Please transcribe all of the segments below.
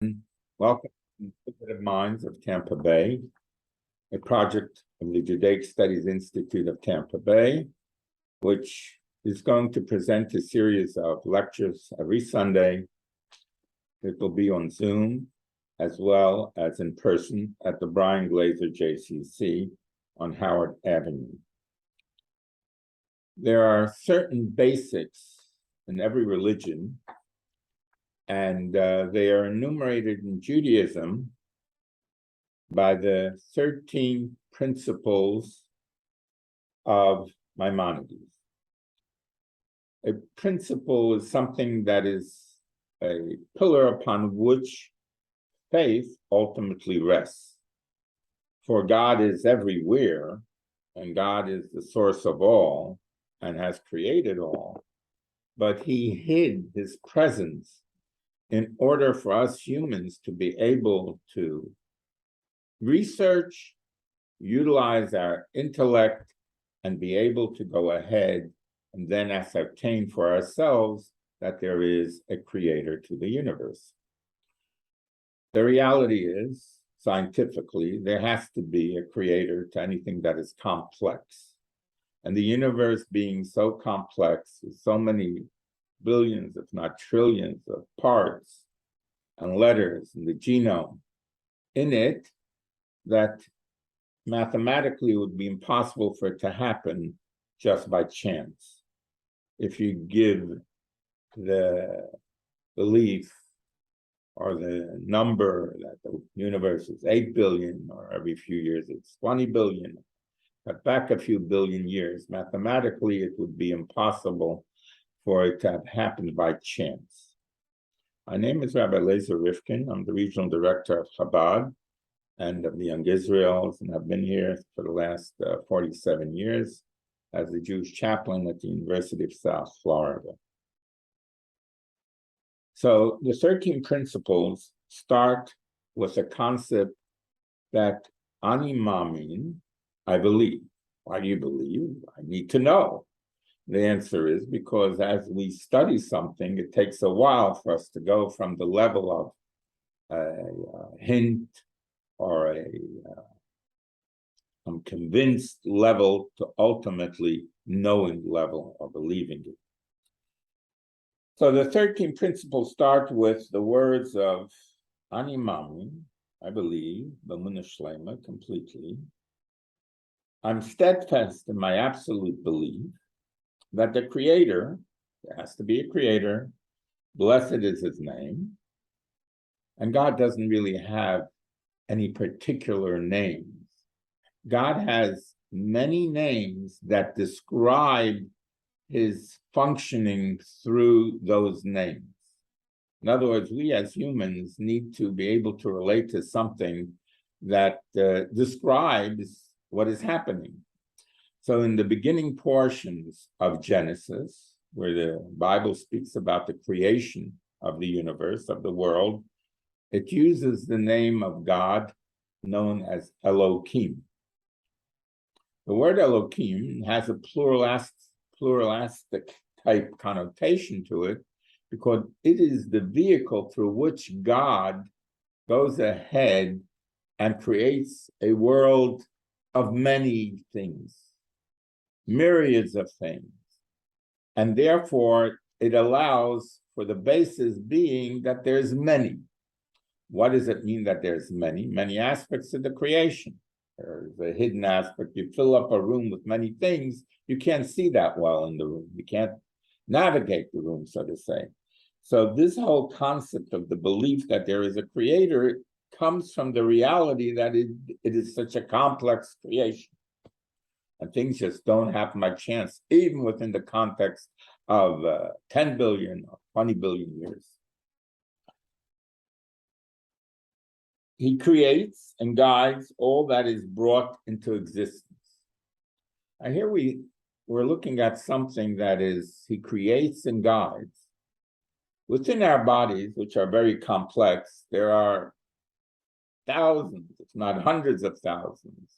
Welcome to Inquisitive Minds of Tampa Bay, a project of the Judaic Studies Institute of Tampa Bay, which is going to present a series of lectures every Sunday. It will be on Zoom as well as in person at the Brian Lazer JCC on Howard Avenue. There are certain basics in every religion, and they are enumerated in Judaism by the 13 principles of Maimonides. A principle is something that is a pillar upon which faith ultimately rests. For God is everywhere, and God is the source of all and has created all, but he hid his presence in order for us humans to be able to research, utilize our intellect, and be able to go ahead and then ascertain for ourselves that there is a creator to the universe. The reality is, scientifically, there has to be a creator to anything that is complex. And the universe being so complex, with so many billions, if not trillions, of parts and letters in the genome in it, that mathematically it would be impossible for it to happen just by chance. If you give the belief or the number that the universe is 8 billion, or every few years it's 20 billion, cut back a few billion years, mathematically it would be impossible for it to have happened by chance. My name is Rabbi Lazer Rivkin. I'm the regional director of Chabad and of the Young Israels, and I've been here for the last 47 years as the Jewish chaplain at the University of South Florida. So the 13 principles start with a concept that ani mamin, I believe. Why do you believe? I need to know. The answer is because as we study something, it takes a while for us to go from the level of a hint or a I'm convinced level to ultimately knowing level or believing it. So the 13 principles start with the words of ani mamin, I believe, b'emunah shlema, completely. I'm steadfast in my absolute belief that the creator, there has to be a creator, blessed is his name, and God doesn't really have any particular names. God has many names that describe his functioning through those names. In other words, we as humans need to be able to relate to something that describes what is happening. So in the beginning portions of Genesis, where the Bible speaks about the creation of the universe, of the world, it uses the name of God known as Elohim. The word Elohim has a pluralistic type connotation to it because it is the vehicle through which God goes ahead and creates a world of many things, myriads of things. And therefore, it allows for the basis being that there's many. What does it mean that there's many? Many aspects of the creation. There's a hidden aspect. You fill up a room with many things, you can't see that well in the room. You can't navigate the room, so to say. So this whole concept of the belief that there is a creator comes from the reality that it is such a complex creation. And things just don't happen by chance, even within the context of 10 billion or 20 billion years. He creates and guides all that is brought into existence. And here we're looking at something that is, he creates and guides. Within our bodies, which are very complex, there are thousands, if not hundreds of thousands,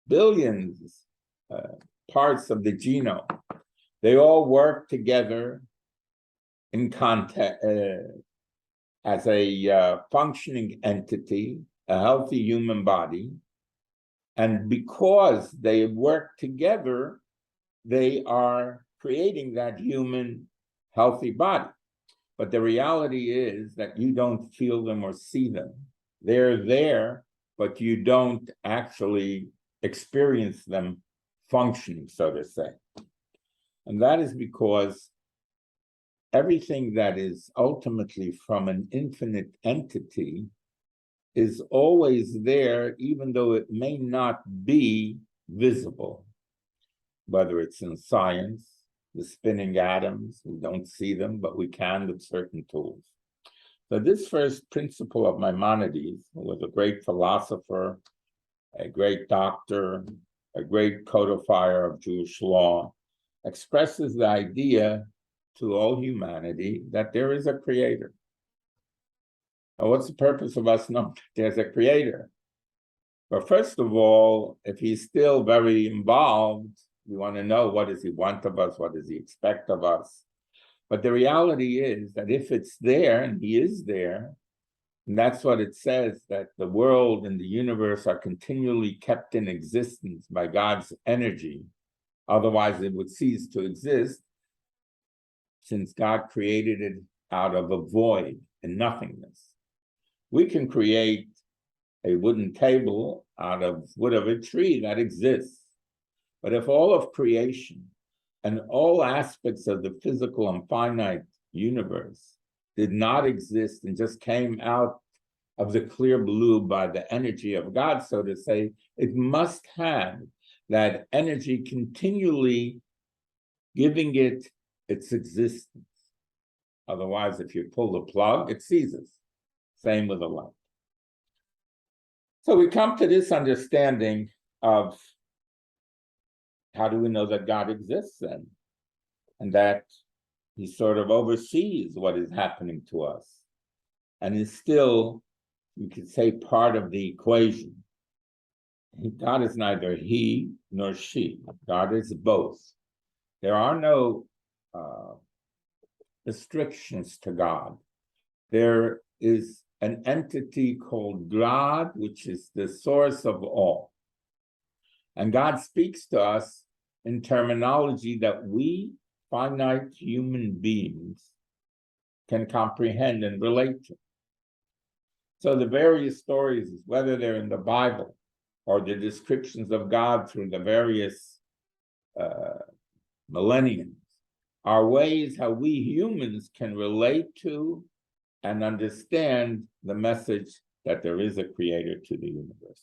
billions parts of the genome. They all work together in contact, as a functioning entity, a healthy human body. And because they work together, they are creating that human healthy body. But the reality is that you don't feel them or see them. They're there, but you don't actually experience them functioning, so to say. And that is because everything that is ultimately from an infinite entity is always there, even though it may not be visible, whether it's in science, the spinning atoms, we don't see them, but we can with certain tools. So this first principle of Maimonides, who was a great philosopher, a great doctor, a great codifier of Jewish law, expresses the idea to all humanity that there is a creator. Now, what's the purpose of us knowing that there's a creator? Well, first of all, if he's still very involved, we want to know, what does he want of us? What does he expect of us? But the reality is that if it's there, and he is there, and that's what it says, that the world and the universe are continually kept in existence by God's energy, otherwise it would cease to exist, since God created it out of a void and nothingness. We can create a wooden table out of wood of a tree that exists. But if all of creation and all aspects of the physical and finite universe did not exist and just came out of the clear blue by the energy of God, so to say, it must have that energy continually giving it its existence. Otherwise, if you pull the plug, it ceases. Same with a light. So we come to this understanding of how do we know that God exists then? And that he sort of oversees what is happening to us and is still, you could say, part of the equation. God is neither he nor she. God is both. There are no restrictions to God. There is an entity called God, which is the source of all. And God speaks to us in terminology that we, finite human beings, can comprehend and relate to. So the various stories, whether they're in the Bible or the descriptions of God through the various millenniums, are ways how we humans can relate to and understand the message that there is a creator to the universe.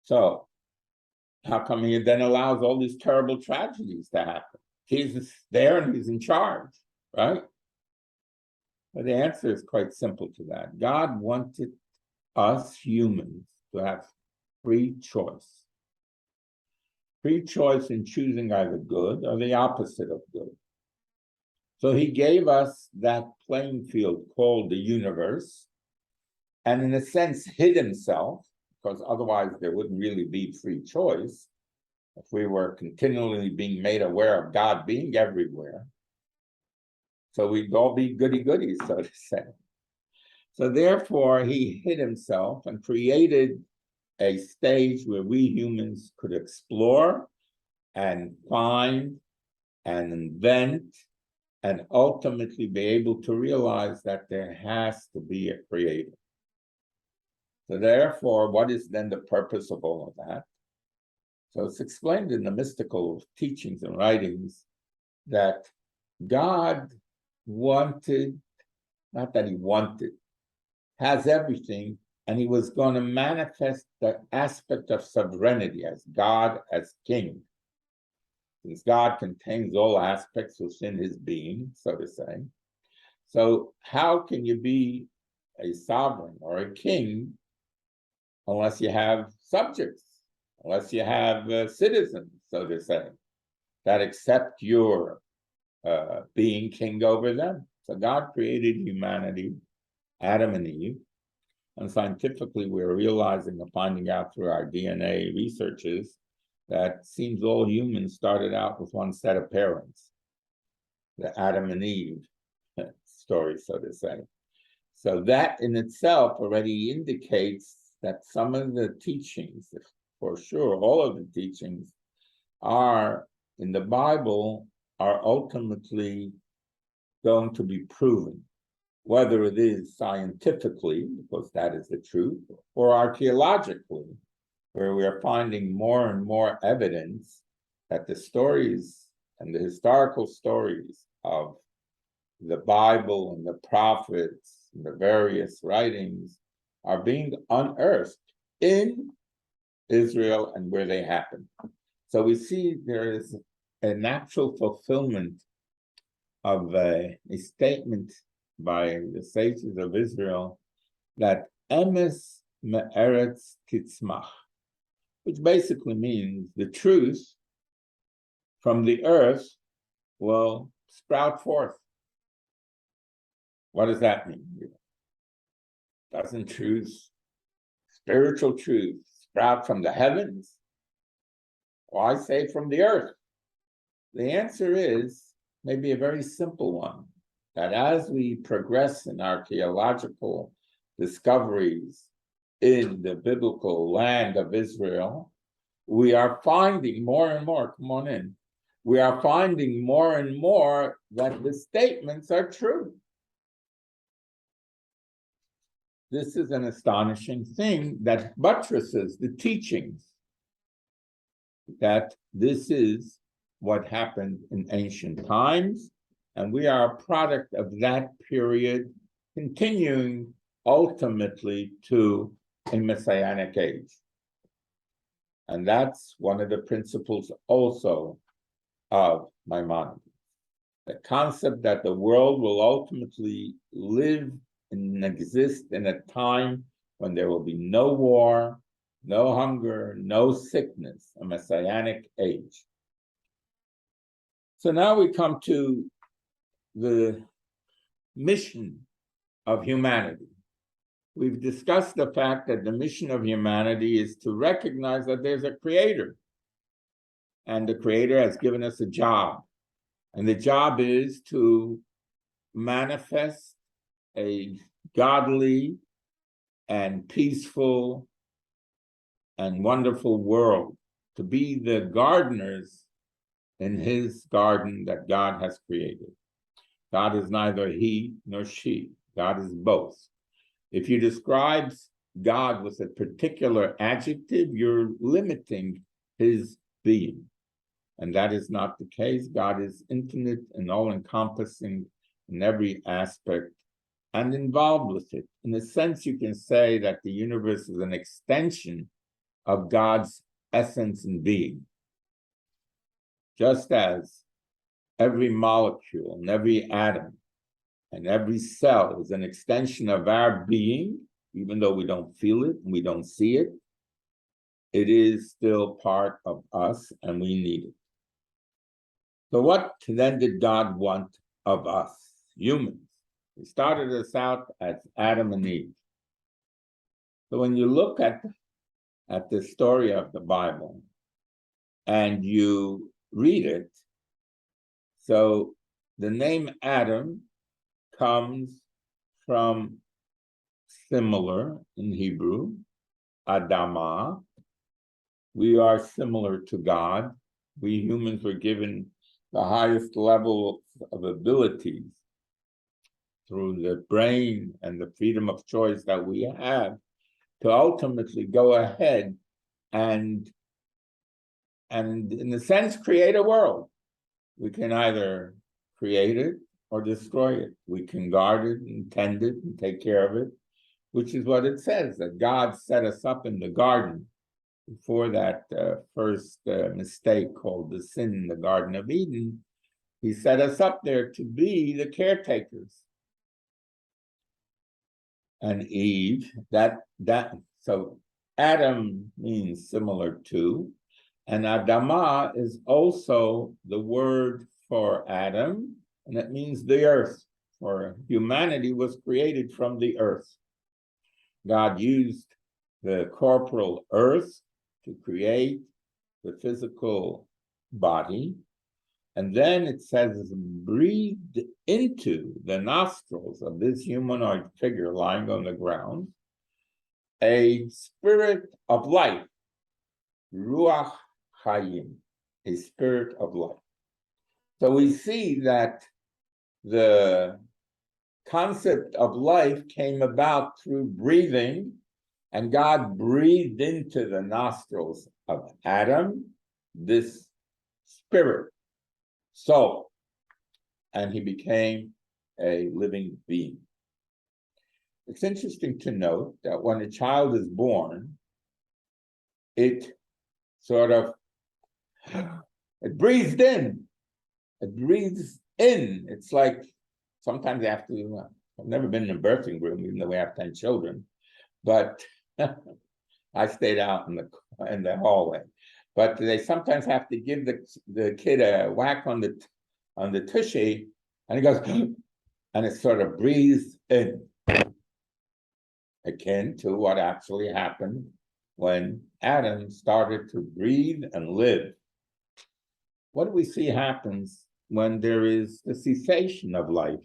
So, how come he then allows all these terrible tragedies to happen? He's there and he's in charge, right? But the answer is quite simple to that. God wanted us humans to have free choice. Free choice in choosing either good or the opposite of good. So he gave us that playing field called the universe, and in a sense hid himself, because otherwise there wouldn't really be free choice if we were continually being made aware of God being everywhere. So we'd all be goody-goodies, so to say. So therefore, he hid himself and created a stage where we humans could explore and find and invent and ultimately be able to realize that there has to be a creator. So therefore, what is then the purpose of all of that? So it's explained in the mystical teachings and writings that God wanted, not that he wanted, has everything, and he was going to manifest the aspect of sovereignty as God, as king. Since God contains all aspects within his being, so to say. So how can you be a sovereign or a king unless you have subjects, unless you have citizens, so to say, that accept your being king over them? So God created humanity, Adam and Eve, and scientifically we're realizing and finding out through our DNA researches that seems all humans started out with one set of parents, the Adam and Eve. story, so to say. So that in itself already indicates that some of the teachings, for sure, all of the teachings are in the Bible are ultimately going to be proven, whether it is scientifically, because that is the truth, or archaeologically, where we are finding more and more evidence that the stories and the historical stories of the Bible and the prophets and the various writings are being unearthed in Israel and where they happen. So we see there is a natural fulfillment of a statement by the sages of Israel that emes me'eretz titzmach, which basically means the truth from the earth will sprout forth. What does that mean? Doesn't truth, spiritual truth, sprout from the heavens? Why say from the earth? The answer is maybe a very simple one, that as we progress in archaeological discoveries in the biblical land of Israel, we are finding more and more, come on in, we are finding more and more that the statements are true. This is an astonishing thing that buttresses the teachings that this is what happened in ancient times, and we are a product of that period, continuing ultimately to a messianic age. And that's one of the principles also of Maimonides. The concept that the world will ultimately live and exist in a time when there will be no war, no hunger, no sickness, a messianic age. So now we come to the mission of humanity. We've discussed the fact that the mission of humanity is to recognize that there's a creator, and the creator has given us a job, and the job is to manifest a godly and peaceful and wonderful world, to be the gardeners in his garden that God has created. God is neither he nor she. God is both. If you describe God with a particular adjective, you're limiting his being. And that is not the case. God is infinite and all-encompassing in every aspect and involved with it. In a sense, you can say that the universe is an extension of God's essence and being. Just as every molecule and every atom and every cell is an extension of our being, even though we don't feel it and we don't see it, it is still part of us and we need it. So what then did God want of us, humans? He started us out as Adam and Eve. So when you look at the story of the Bible and you read it, so the name Adam comes from similar in Hebrew, Adamah. We are similar to God. We humans were given the highest level of abilities through the brain and the freedom of choice that we have to ultimately go ahead and in a sense create a world. We can either create it or destroy it. We can guard it and tend it and take care of it, which is what it says, that God set us up in the garden before that first mistake called the sin in the Garden of Eden. He set us up there to be the caretakers. And Eve, so Adam means similar to, and Adamah is also the word for Adam, and it means the earth, for humanity was created from the earth. God used the corporal earth to create the physical body, And then it says, breathed into the nostrils of this humanoid figure lying on the ground, a spirit of life, ruach hayim, a spirit of life. So we see that the concept of life came about through breathing, and God breathed into the nostrils of Adam this spirit, soul, and he became a living being. It's interesting to note that when a child is born, it sort of, it breathes in. It breathes in. It's like sometimes after, I've never been in a birthing room, even though we have 10 children, but I stayed out in the hallway. But they sometimes have to give the kid a whack on the tushy, and he goes, and it sort of breathes in, akin to what actually happened when Adam started to breathe and live. What do we see happens when there is the cessation of life?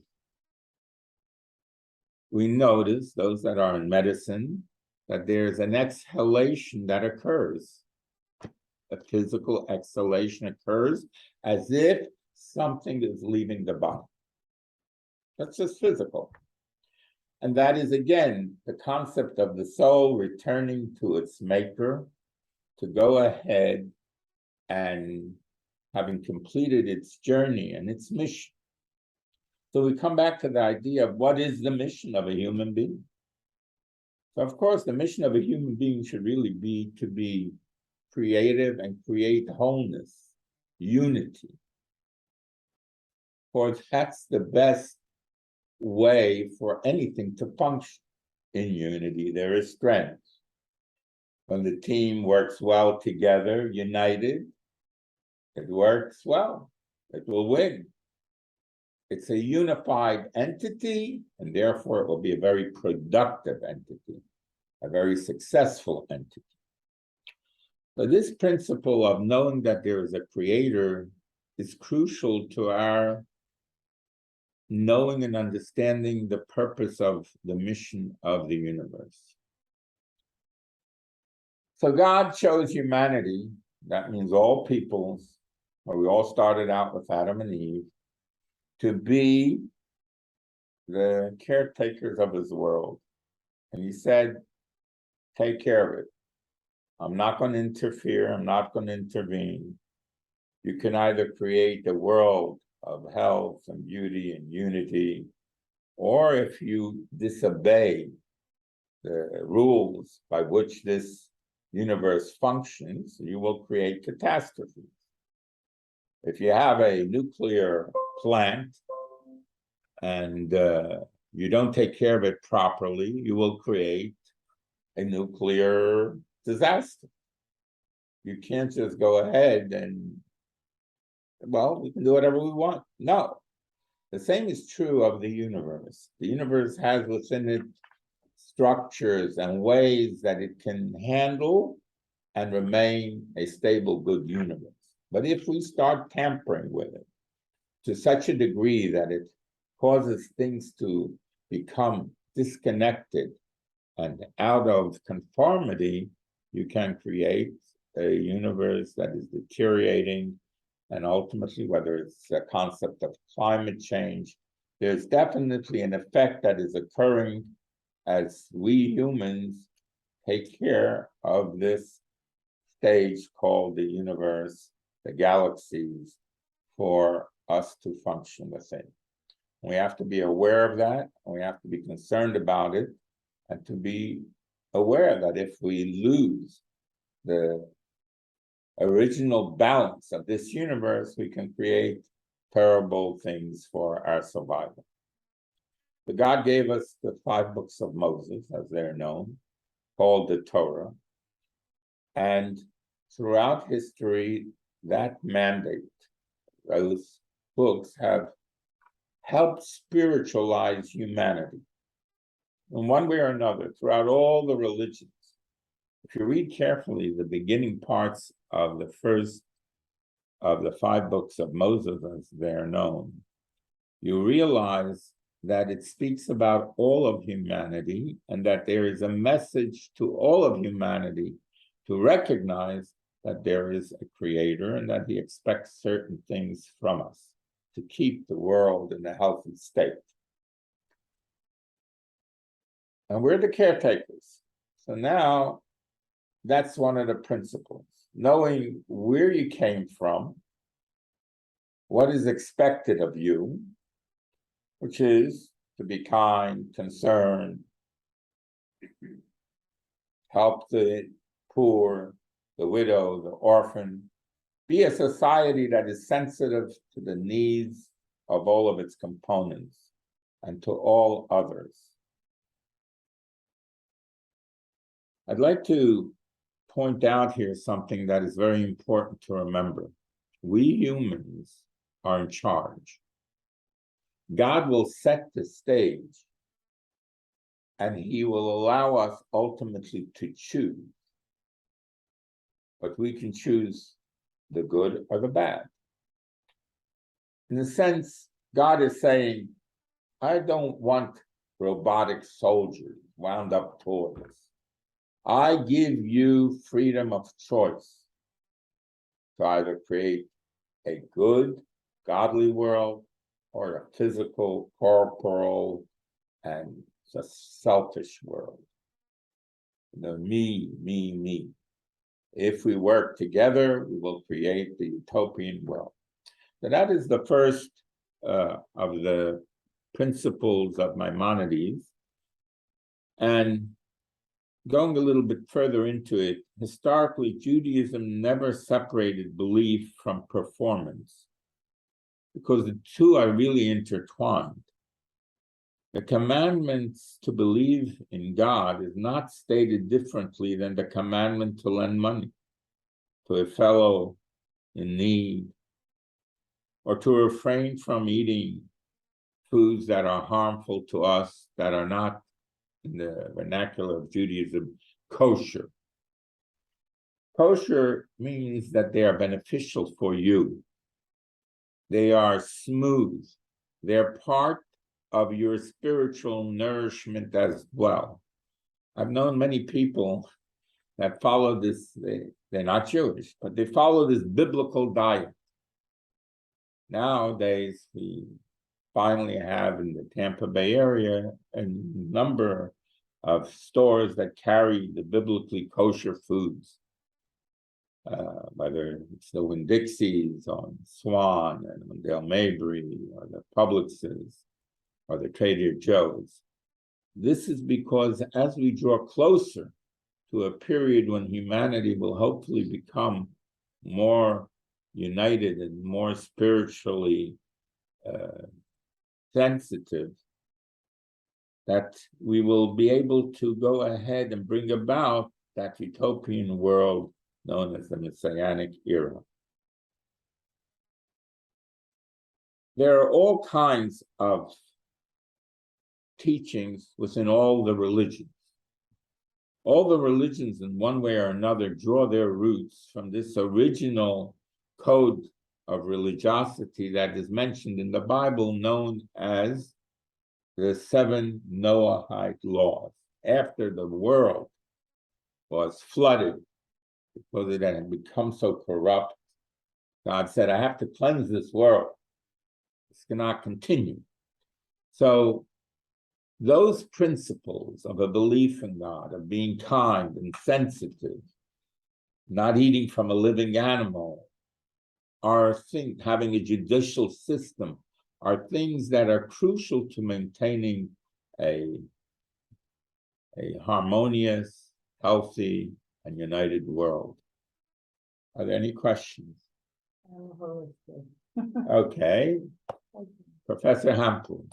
We notice, those that are in medicine, that there's an exhalation that occurs. A physical exhalation occurs as if something is leaving the body. That's just physical. And that is, again, the concept of the soul returning to its maker to go ahead and having completed its journey and its mission. So we come back to the idea of what is the mission of a human being. So of course, the mission of a human being should really be to be creative and create wholeness, unity. For that's the best way for anything to function. In unity, there is strength. When the team works well together, united, it works well. It will win. It's a unified entity, and therefore it will be a very productive entity, a very successful entity. So this principle of knowing that there is a creator is crucial to our knowing and understanding the purpose of the mission of the universe. So God chose humanity, that means all peoples, where we all started out with Adam and Eve, to be the caretakers of his world. And he said, take care of it. I'm not going to interfere. I'm not going to intervene. You can either create a world of health and beauty and unity, or if you disobey the rules by which this universe functions, you will create catastrophes. If you have a nuclear plant and you don't take care of it properly, you will create a nuclear disaster. You can't just go ahead and, well, we can do whatever we want. No. The same is true of the universe. The universe has within it structures and ways that it can handle and remain a stable, good universe. But if we start tampering with it to such a degree that it causes things to become disconnected and out of conformity, you can create a universe that is deteriorating. And ultimately, whether it's a concept of climate change, there's definitely an effect that is occurring as we humans take care of this stage called the universe, the galaxies, for us to function within. We have to be aware of that, and we have to be concerned about it, and to be aware that if we lose the original balance of this universe, we can create terrible things for our survival. But God gave us the 5 books of Moses, as they're known, called the Torah. And throughout history, that mandate, those books have helped spiritualize humanity in one way or another throughout all the religions. If you read carefully the beginning parts of the first of the 5 books of Moses as they're known, you realize that it speaks about all of humanity and that there is a message to all of humanity to recognize that there is a creator and that he expects certain things from us to keep the world in a healthy state. And we're the caretakers. So now that's one of the principles, knowing where you came from, what is expected of you, which is to be kind, concerned, help the poor, the widow, the orphan, be a society that is sensitive to the needs of all of its components and to all others. I'd like to point out here something that is very important to remember. We humans are in charge. God will set the stage, and he will allow us ultimately to choose. But we can choose the good or the bad. In a sense, God is saying, I don't want robotic soldiers, wound up toys. I give you freedom of choice to either create a good, godly world or a physical, corporal, and a selfish world. Me. If we work together, we will create the utopian world. So that is the first of the principles of Maimonides. And going a little bit further into it, historically, Judaism never separated belief from performance because the two are really intertwined. The commandments to believe in God is not stated differently than the commandment to lend money to a fellow in need, or to refrain from eating foods that are harmful to us, that are not, in the vernacular of Judaism, kosher. Kosher means that they are beneficial for you. They are smooth. They're part of your spiritual nourishment as well. I've known many people that follow this, they're not Jewish, but they follow this biblical diet. Nowadays, we finally have in the Tampa Bay area a number of stores that carry the biblically kosher foods, whether it's the Winn-Dixie's on Swan and on Dale Mabry or the Publix's or the Trader Joe's. This is because as we draw closer to a period when humanity will hopefully become more united and more spiritually sensitive, that we will be able to go ahead and bring about that utopian world known as the Messianic era. There are all kinds of teachings within all the religions. All the religions, in one way or another, draw their roots from this original code of religiosity that is mentioned in the Bible, known as the 7 Noahide laws. After the world was flooded because it had become so corrupt, God said, I have to cleanse this world. This cannot continue. So those principles of a belief in God, of being kind and sensitive, not eating from a living animal, having a judicial system, are things that are crucial to maintaining a harmonious, healthy, and united world. Are there any questions? Okay. Professor Hampel,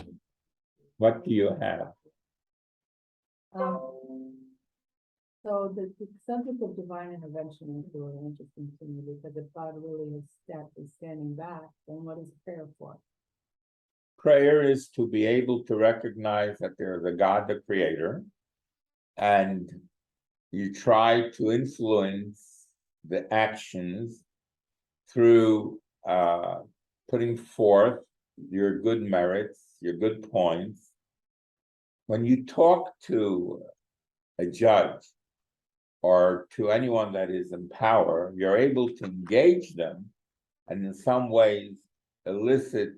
what do you have? So the subject of divine intervention is really interesting to me, because if God really is standing back, then what is prayer for? Prayer is to be able to recognize that there is a God, the creator, and you try to influence the actions through putting forth your good merits, your good points. When you talk to a judge or to anyone that is in power, you're able to engage them and in some ways elicit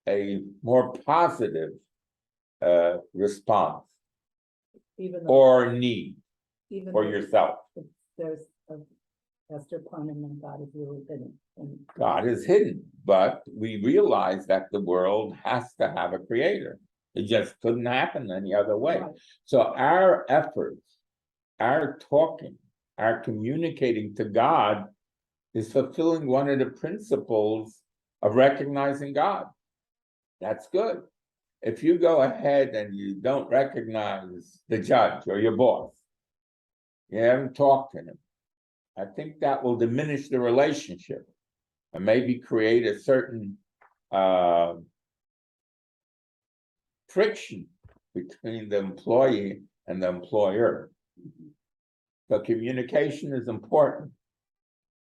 a more positive response Even though, or need even for though yourself. there's a Esther Punim and God is really hidden. And God is hidden, but we realize that the world has to have a creator. It just couldn't happen any other way. Right. So our efforts, our talking, our communicating to God is fulfilling one of the principles of recognizing God. That's good. If you go ahead and you don't recognize the judge or your boss, you haven't talked to him, I think that will diminish the relationship and maybe create a certain friction between the employee and the employer. So communication is important.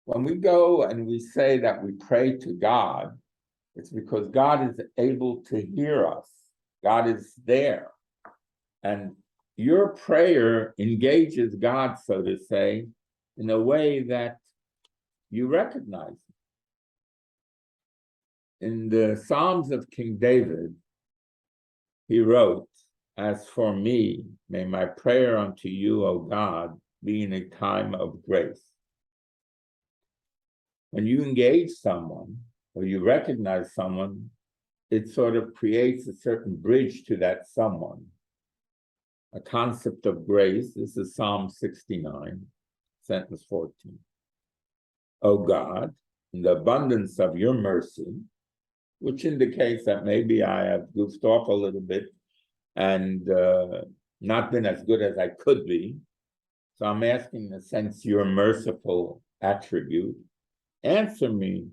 When we go and we say that we pray to God, it's because God is able to hear us. God is there. And your prayer engages God, so to say, in a way that you recognize him. In the Psalms of King David, he wrote, "As for me, may my prayer unto you, O God, be in a time of grace." When you engage someone or you recognize someone, it sort of creates a certain bridge to that someone. A concept of grace. This is Psalm 69, sentence 14. O God, in the abundance of your mercy, which indicates that maybe I have goofed off a little bit and not been as good as I could be. So I'm asking, in a sense, your merciful attribute. Answer me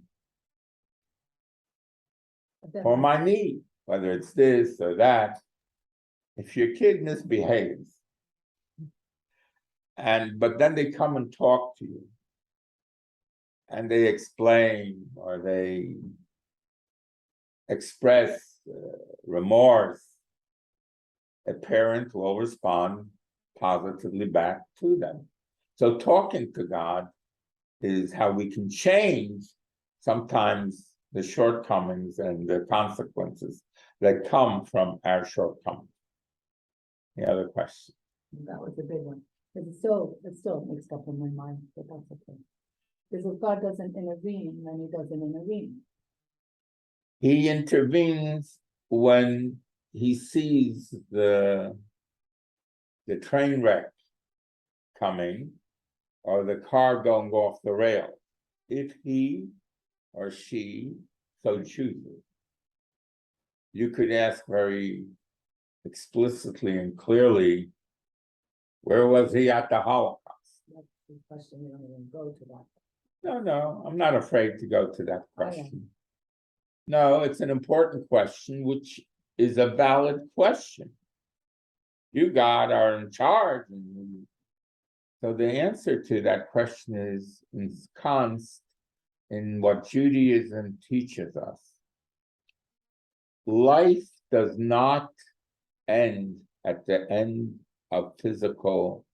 for my need, whether it's this or that. If your kid misbehaves, but then they come and talk to you, and they explain or they express remorse, a parent will respond positively back to them. So talking to God is how we can change sometimes the shortcomings and the consequences that come from our shortcomings. The other question? that was a big one. It's still mixed up in my mind, but that's okay. Because if God doesn't intervene, then he doesn't intervene. He intervenes when he sees the train wreck coming or the car going off the rail, if he or she so chooses. You could ask very explicitly and clearly, where was he at the Holocaust? That's the question. We don't even go to that. No, I'm not afraid to go to that question. No, it's an important question, which is a valid question. You, God, are in charge. So the answer to that question is ensconced in what Judaism teaches us. Life does not end at the end of physical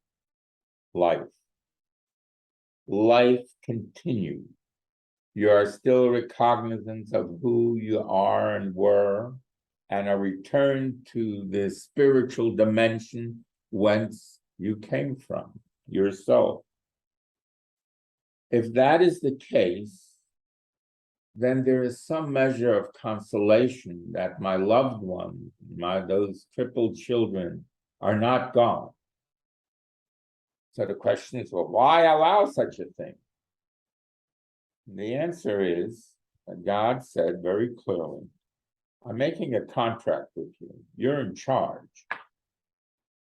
life. Life continues. You are still recognizant of who you are and were, and a return to the spiritual dimension whence you came from, your soul. If that is the case, then there is some measure of consolation that my loved ones, those crippled children, are not gone. So the question is, well, why allow such a thing? The answer is that God said very clearly, I'm making a contract with you. You're in charge.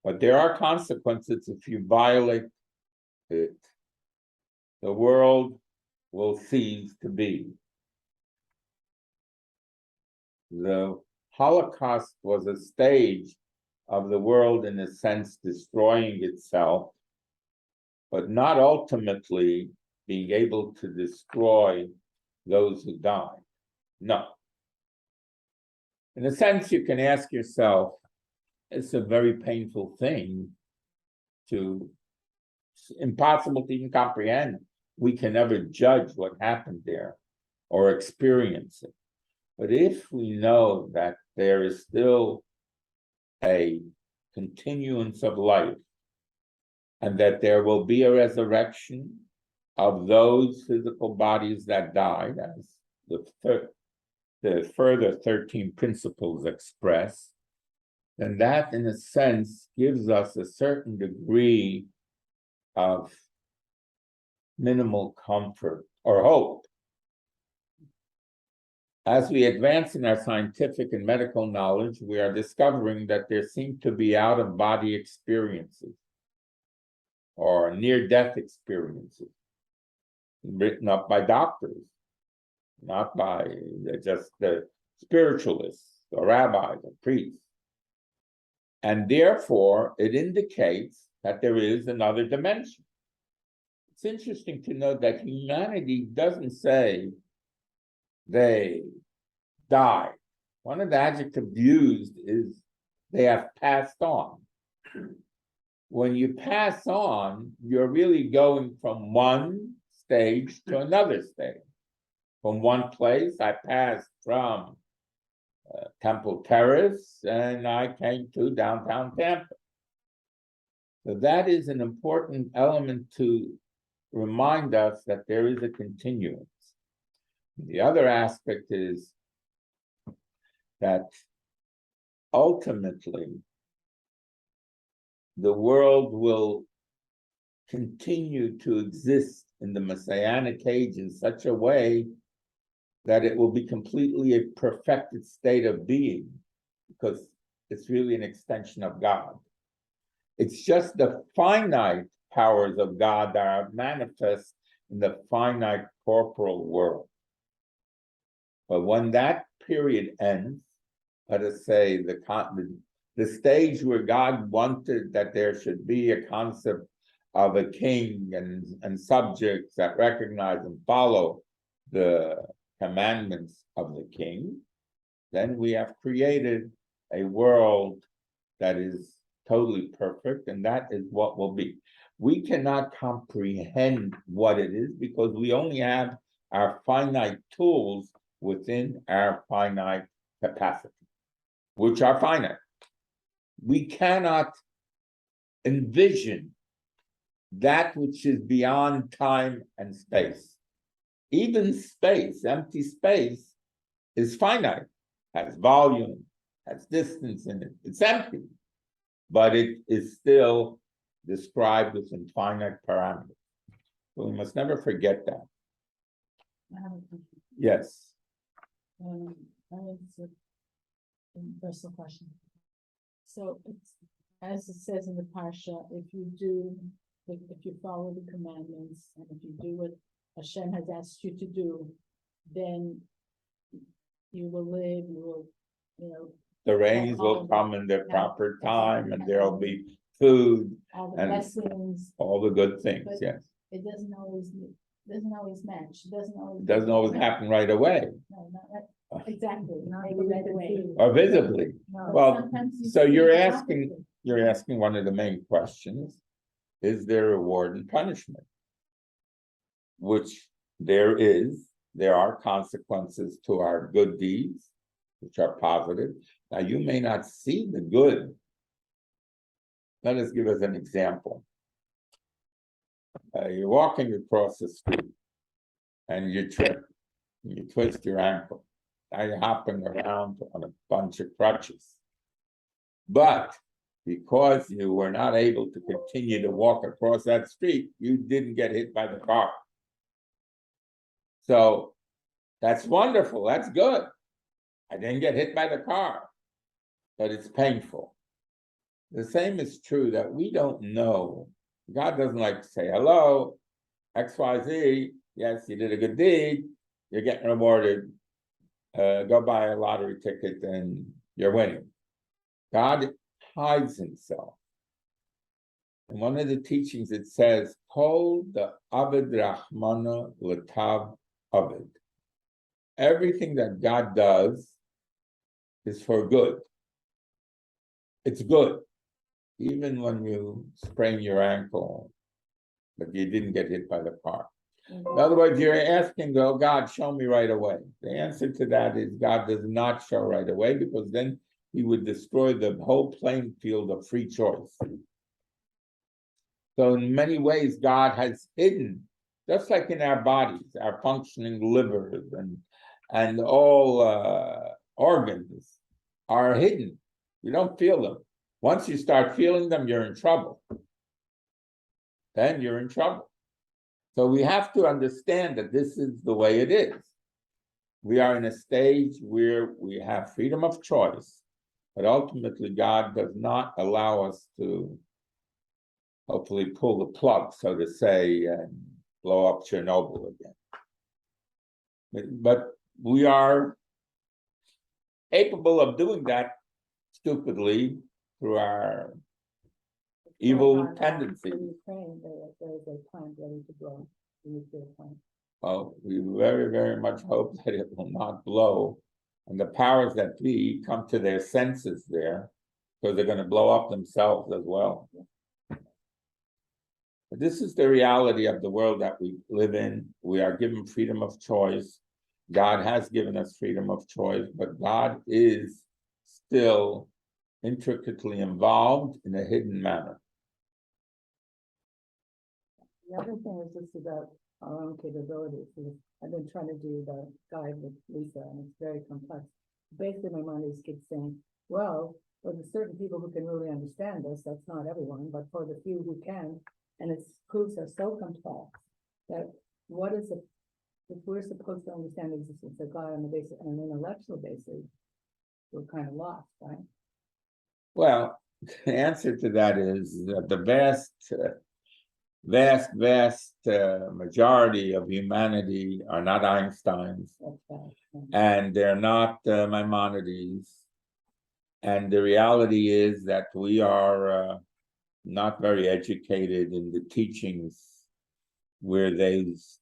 But there are consequences if you violate it. The world will cease to be. The Holocaust was a stage of the world, in a sense, destroying itself, but not ultimately being able to destroy those who died. No. In a sense, you can ask yourself, it's a very painful thing impossible to even comprehend. We can never judge what happened there or experience it. But if we know that there is still a continuance of life and that there will be a resurrection of those physical bodies that died, as the further 13 principles express, then that, in a sense, gives us a certain degree of minimal comfort or hope. As we advance in our scientific and medical knowledge, we are discovering that there seem to be out-of-body experiences or near-death experiences written up by doctors, not by just the spiritualists or rabbis or priests. And therefore, it indicates that there is another dimension. It's interesting to note that humanity doesn't say they died. One of the adjectives used is they have passed on. When you pass on, you're really going from one stage to another stage. From one place, I passed from Temple Terrace and I came to downtown Tampa. So that is an important element to remind us that there is a continuance. The other aspect is that ultimately the world will continue to exist in the Messianic age in such a way that it will be completely a perfected state of being, because it's really an extension of God. It's just the finite powers of God that are manifest in the finite corporal world. But when that period ends, let us say the stage where God wanted that there should be a concept of a king and subjects that recognize and follow the commandments of the king, then we have created a world that is totally perfect, and that is what will be. We cannot comprehend what it is because we only have our finite tools within our finite capacity, which are finite. We cannot envision that which is beyond time and space. Even space, empty space, is finite, has volume, has distance in it. It's empty, but it is still described with finite parameters. So we must never forget that. I have a question. Yes. It's a personal question. So it's, as it says in the Parsha, if you follow the commandments and if you do what Hashem has asked you to do, then you will live, The rains will come in their proper time and there'll be food all the and blessings. all the good things, But yes. It doesn't always match. It doesn't always happen right away. No, not right. Exactly. Maybe right away. Or visibly. No, Well, sometimes so see you're the asking opposite. one of the main questions. Is there reward and punishment? Which there is. There are consequences to our good deeds, which are positive. Now, you may not see the good. Let us give us an example. You're walking across the street and you trip, and you twist your ankle. Now you're hopping around on a bunch of crutches. But because you were not able to continue to walk across that street, you didn't get hit by the car. So that's wonderful, that's good. I didn't get hit by the car, but it's painful. The same is true that we don't know. God doesn't like to say, hello, XYZ, yes, you did a good deed, you're getting rewarded. Go buy a lottery ticket and you're winning. God hides himself. In one of the teachings, it says, Kol the Aved Rahmana Latav Aved. everything that God does is for good. It's good. Even when you sprain your ankle, but you didn't get hit by the car. In other words, you're asking, oh, God, show me right away. The answer to that is God does not show right away, because then he would destroy the whole playing field of free choice. So in many ways, God has hidden, just like in our bodies, our functioning livers and all organs are hidden. You don't feel them. Once you start feeling them, you're in trouble. Then you're in trouble. So we have to understand that this is the way it is. We are in a stage where we have freedom of choice, but ultimately God does not allow us to hopefully pull the plug, so to say, and blow up Chernobyl again. But we are capable of doing that stupidly through our evil tendencies. In Ukraine, there is a plant ready to blow, a nuclear plant. Well, we very, very much hope that it will not blow, and the powers that be come to their senses there, because they're going to blow up themselves as well. But this is the reality of the world that we live in. We are given freedom of choice. God has given us freedom of choice, but God is still intricately involved in a hidden manner. The other thing is just about our own capabilities. I've been trying to do the guide with Lisa, and it's very complex. Basically, Maimonides keeps saying, well, for the certain people who can really understand this, that's not everyone, but for the few who can, and its proofs are so complex that what is it, if we're supposed to understand the existence of God on an intellectual basis, we're kind of lost, right? Well, the answer to that is that the vast majority of humanity are not Einsteins, and they're not Maimonides. And the reality is that we are not very educated in the teachings where those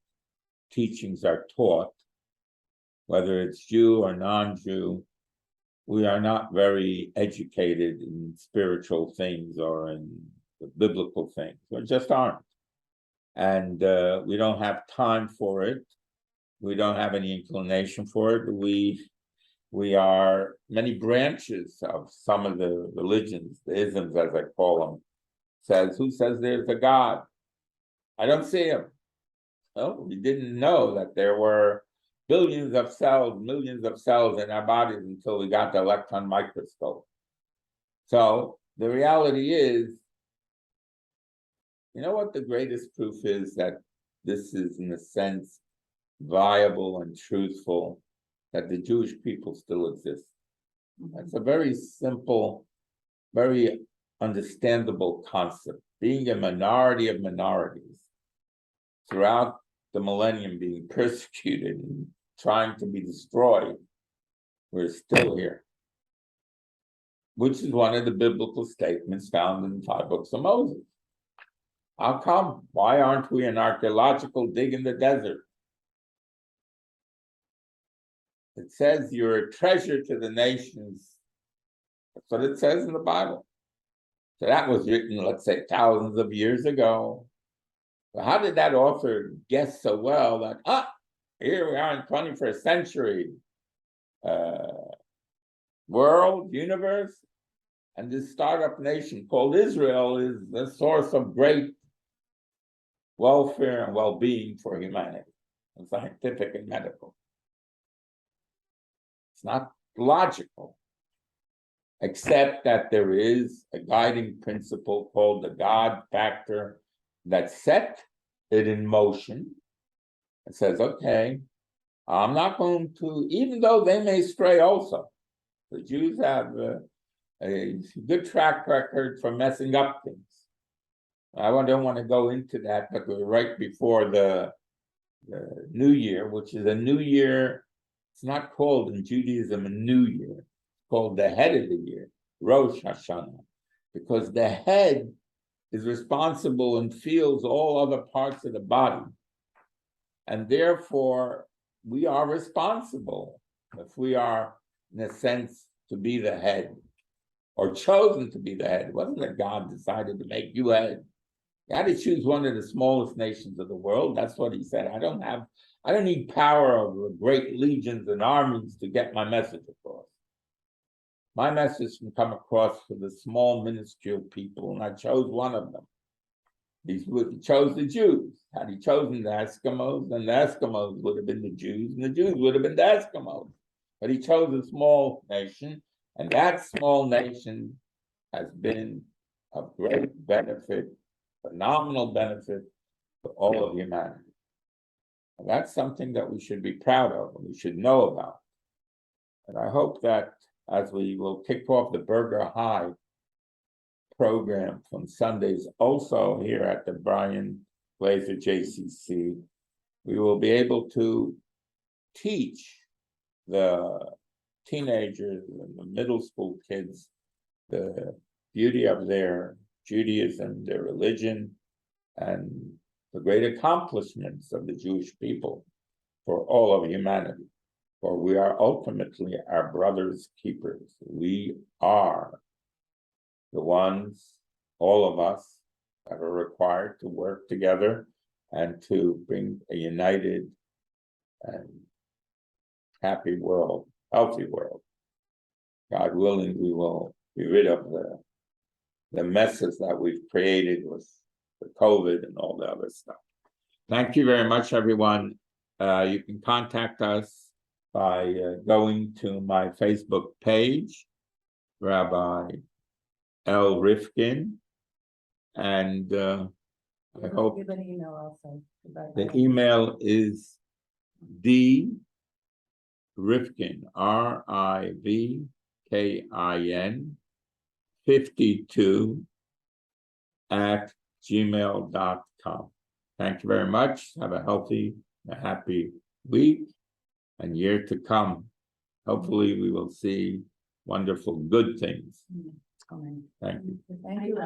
teachings are taught, whether it's Jew or non-Jew. We are not very educated in spiritual things or in the biblical things. We just aren't. And we don't have time for it. We don't have any inclination for it. We are many branches of some of the religions, the isms as I call them, who says there's a God? I don't see him. Well, we didn't know that there were billions of cells, millions of cells in our bodies until we got the electron microscope. So the reality is, you know what the greatest proof is that this is, in a sense, viable and truthful, that the Jewish people still exist. That's a very simple, very understandable concept. Being a minority of minorities, throughout the millennium being persecuted and trying to be destroyed, we're still here. Which is one of the biblical statements found in the 5 books of Moses. How come? Why aren't we an archaeological dig in the desert? It says you're a treasure to the nations. That's what it says in the Bible. So that was written, let's say, thousands of years ago. So how did that author guess so well that, here we are in 21st century world, universe, and this startup nation called Israel is the source of great welfare and well-being for humanity, and scientific and medical. It's not logical, except that there is a guiding principle called the God factor that set it in motion. It says, okay, I'm not going to, even though they may stray also. The Jews have a good track record for messing up things. I don't want to go into that, but we're right before the New Year, which is a new year. It's not called in Judaism a new year. It's called the head of the year, Rosh Hashanah, because the head is responsible and feels all other parts of the body. And therefore, we are responsible if we are, in a sense, to be the head or chosen to be the head. It wasn't that God decided to make you head. You had to choose one of the smallest nations of the world. That's what he said. I don't need power of great legions and armies to get my message across. My message can come across for the small, minuscule people, and I chose one of them. He chose the Jews. Had he chosen the Eskimos, then the Eskimos would have been the Jews, and the Jews would have been the Eskimos. But he chose a small nation, and that small nation has been of great benefit, phenomenal benefit to all of humanity. And that's something that we should be proud of, and we should know about. And I hope that as we will kick off the Burger High program from Sundays also here at the Brian Lazer JCC, we will be able to teach the teenagers and the middle school kids the beauty of their Judaism, their religion, and the great accomplishments of the Jewish people for all of humanity. For we are ultimately our brother's keepers. We are the ones, all of us, that are required to work together and to bring a united and happy world, healthy world. God willing, we will be rid of the messes that we've created with the COVID and all the other stuff. Thank you very much, everyone. You can contact us by going to my Facebook page, Rabbi L. Rivkin, and I hope give an email also. the email is D. Rivkin, RIVKIN 52 at gmail.com. Thank you very much. Have a healthy, a happy week and year to come. Hopefully we will see wonderful good things. It's coming. Thank you. Thank you.